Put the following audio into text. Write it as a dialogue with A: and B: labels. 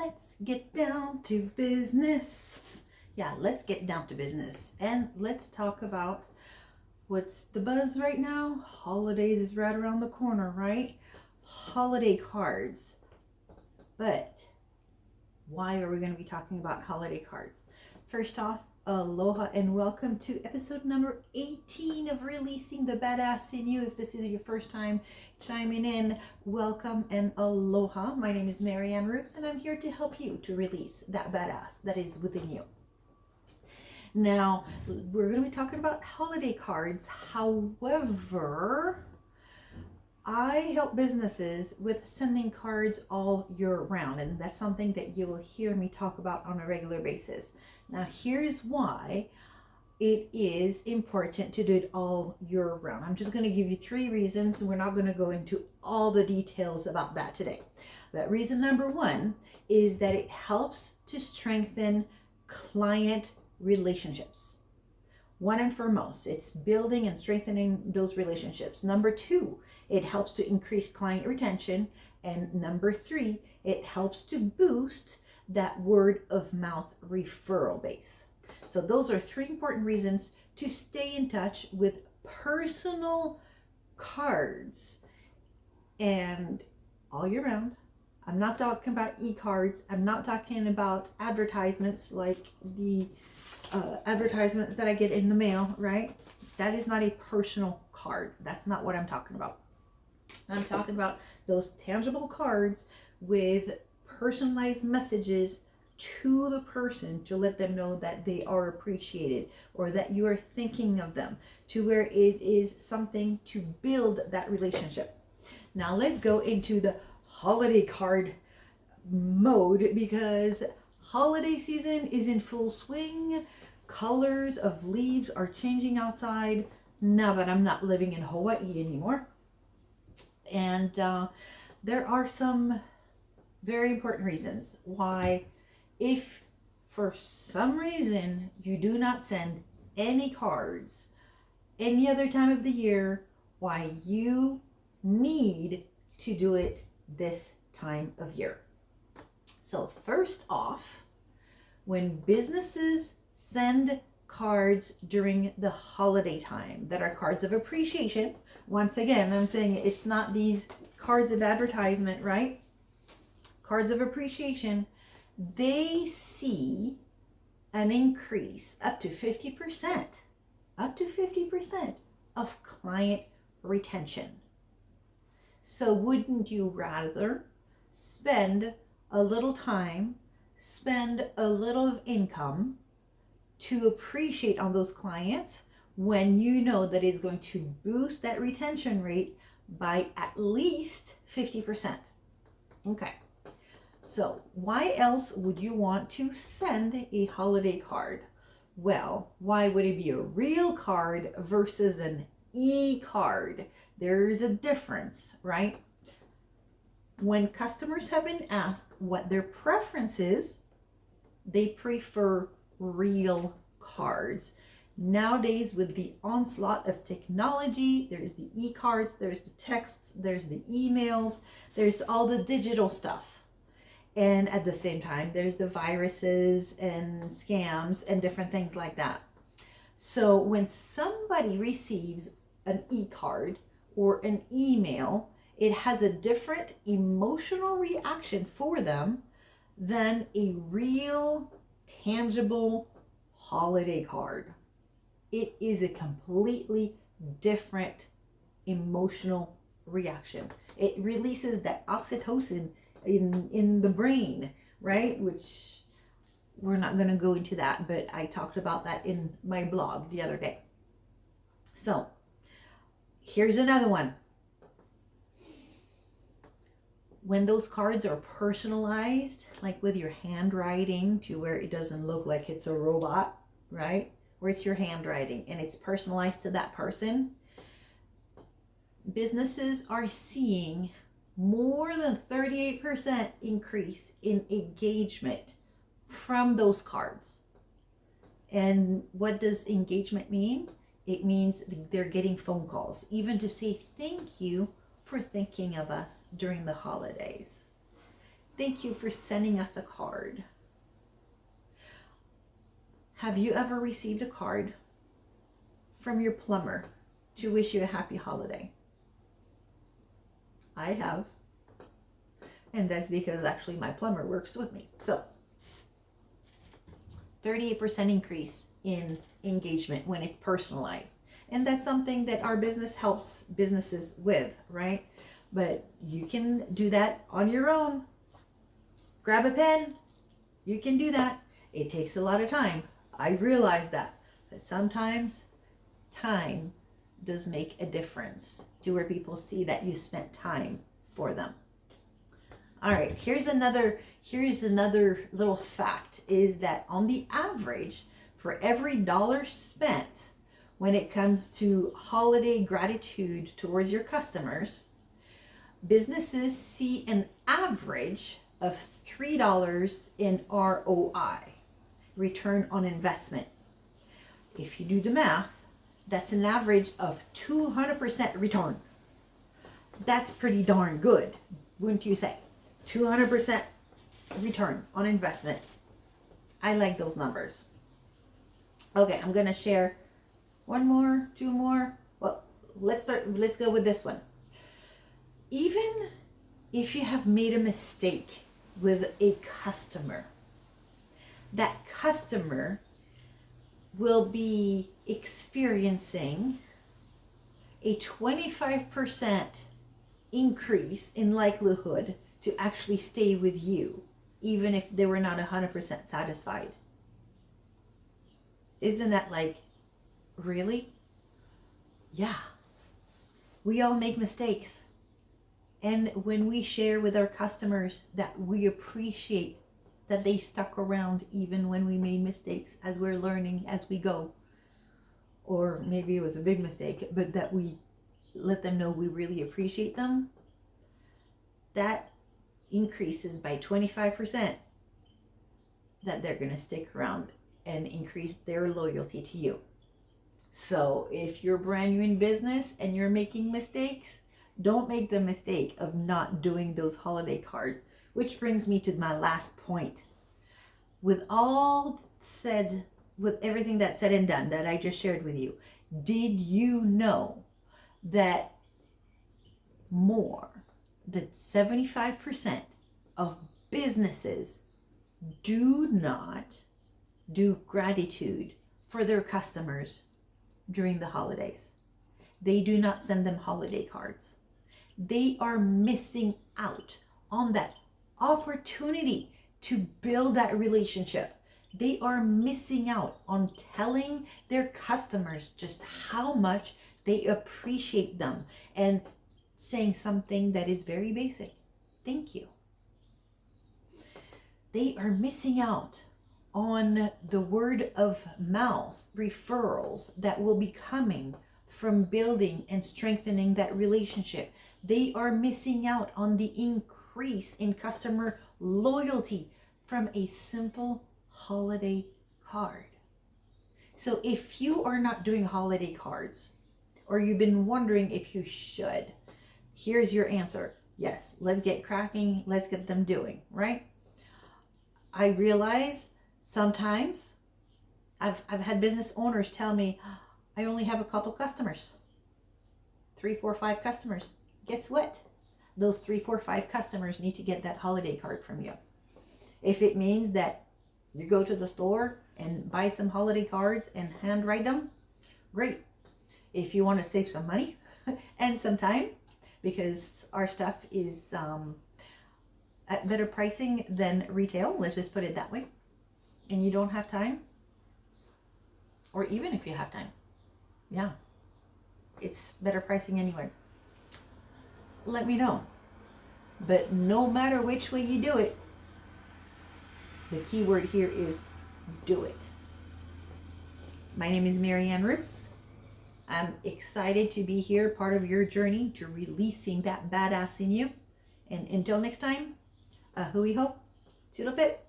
A: let's get down to business. Yeah, let's get down to business and let's talk about what's the buzz right now. Holidays is right around the corner, right? Holiday cards. But why are we going to be talking about holiday cards? First off, aloha and welcome to episode number 18 of Releasing the Badass in You. If this is your first time chiming in, welcome and aloha. My name is Marianne Roos and I'm here to help you to release that badass that is within you. Now, we're going to be talking about holiday cards. However, I help businesses with sending cards all year round, and that's something that you will hear me talk about on a regular basis. Now, here's why it is important to do it all year round. I'm just going to give you 3 reasons. We're not going to go into all the details about that today. But reason number 1 is that it helps to strengthen client relationships. One and foremost, it's building and strengthening those relationships. Number 2, it helps to increase client retention. And number 3, it helps to boost that word of mouth referral base. So those are 3 important reasons to stay in touch with personal cards and all year round. I'm not talking about e-cards. I'm not talking about advertisements like the advertisements that I get in the mail, right? That is not a personal card. That's not what I'm talking about. I'm talking about those tangible cards with personalized messages to the person to let them know that they are appreciated or that you are thinking of them, to where it is something to build that relationship. Now let's go into the holiday card mode, because holiday season is in full swing. Colors of leaves are changing outside now that I'm not living in Hawaii anymore. And there are some very important reasons why, if for some reason you do not send any cards any other time of the year, why you need to do it this time of year. So first off, when businesses send cards during the holiday time that are cards of appreciation, once again, I'm saying it's not these cards of advertisement, right? Cards of appreciation, they see an increase up to 50% of client retention. So wouldn't you rather spend a little time, spend a little of income to appreciate on those clients when you know that it's going to boost that retention rate by at least 50%? Okay. So why else would you want to send a holiday card? Well, why would it be a real card versus an e-card? There's a difference, right? When customers have been asked what their preference is, they prefer real cards. Nowadays, with the onslaught of technology, there's the e-cards, there's the texts, there's the emails, there's all the digital stuff. And at the same time, there's the viruses and scams and different things like that. So when somebody receives an e-card or an email, it has a different emotional reaction for them than a real, tangible holiday card. It is a completely different emotional reaction. It releases that oxytocin in the brain, right? Which we're not going to go into that, but I talked about that in my blog the other day. So here's another one. When those cards are personalized, like with your handwriting, to where it doesn't look like it's a robot, right? Where it's your handwriting and it's personalized to that person, businesses are seeing more than 38% increase in engagement from those cards. And what does engagement mean? It means they're getting phone calls, even to say thank you for thinking of us during the holidays. thank you for sending us a card. Have you ever received a card from your plumber to wish you a happy holiday? I have. And that's because actually my plumber works with me. So 38% increase in engagement when it's personalized. And that's something that our business helps businesses with, right? But you can do that on your own. Grab a pen. You can do that. It takes a lot of time. I realize that. But sometimes time does make a difference to where people see that you spent time for them. All right, here's another little fact is that on the average, for every dollar spent when it comes to holiday gratitude towards your customers, businesses see an average of $3 in ROI, return on investment. If you do the math, that's an average of 200% return. That's pretty darn good, wouldn't you say? 200% return on investment. I like those numbers. Okay, I'm gonna share one more, two more. Well, let's go with this one. Even if you have made a mistake with a customer, that customer will be experiencing a 25% increase in likelihood to actually stay with you, even if they were not 100% satisfied. Isn't that like, really? Yeah. We all make mistakes. And when we share with our customers that we appreciate that they stuck around even when we made mistakes, as we're learning as we go, or maybe it was a big mistake, but that we let them know we really appreciate them, that increases by 25% that they're going to stick around and increase their loyalty to you. So if you're brand new in business and you're making mistakes, don't make the mistake of not doing those holiday cards, which brings me to my last point. With all said, with everything that's said and done that I just shared with you, did you know that more than 75% of businesses do not do gratitude for their customers during the holidays? They do not send them holiday cards. They are missing out on that opportunity to build that relationship. They are missing out on telling their customers just how much they appreciate them and saying something that is very basic. Thank you. They are missing out on the word of mouth referrals that will be coming from building and strengthening that relationship. They are missing out on the increase in customer loyalty from a simple holiday card. So if you are not doing holiday cards, or you've been wondering if you should, here's your answer. Yes, let's get cracking. Let's get them doing, right? I realize sometimes I've had business owners tell me, I only have a couple customers, 3, 4, 5 customers. Guess what? Those 3, 4, 5 customers need to get that holiday card from you. If it means that you go to the store and buy some holiday cards and handwrite them, great. If you want to save some money and some time, because our stuff is at better pricing than retail, let's just put it that way, and you don't have time, or even if you have time, yeah, it's better pricing anyway, let me know. But no matter which way you do it, the key word here is do it. My name is Marianne Roos. I'm excited to be here, part of your journey to releasing that badass in you. And until next time, hui ho, toodle pip.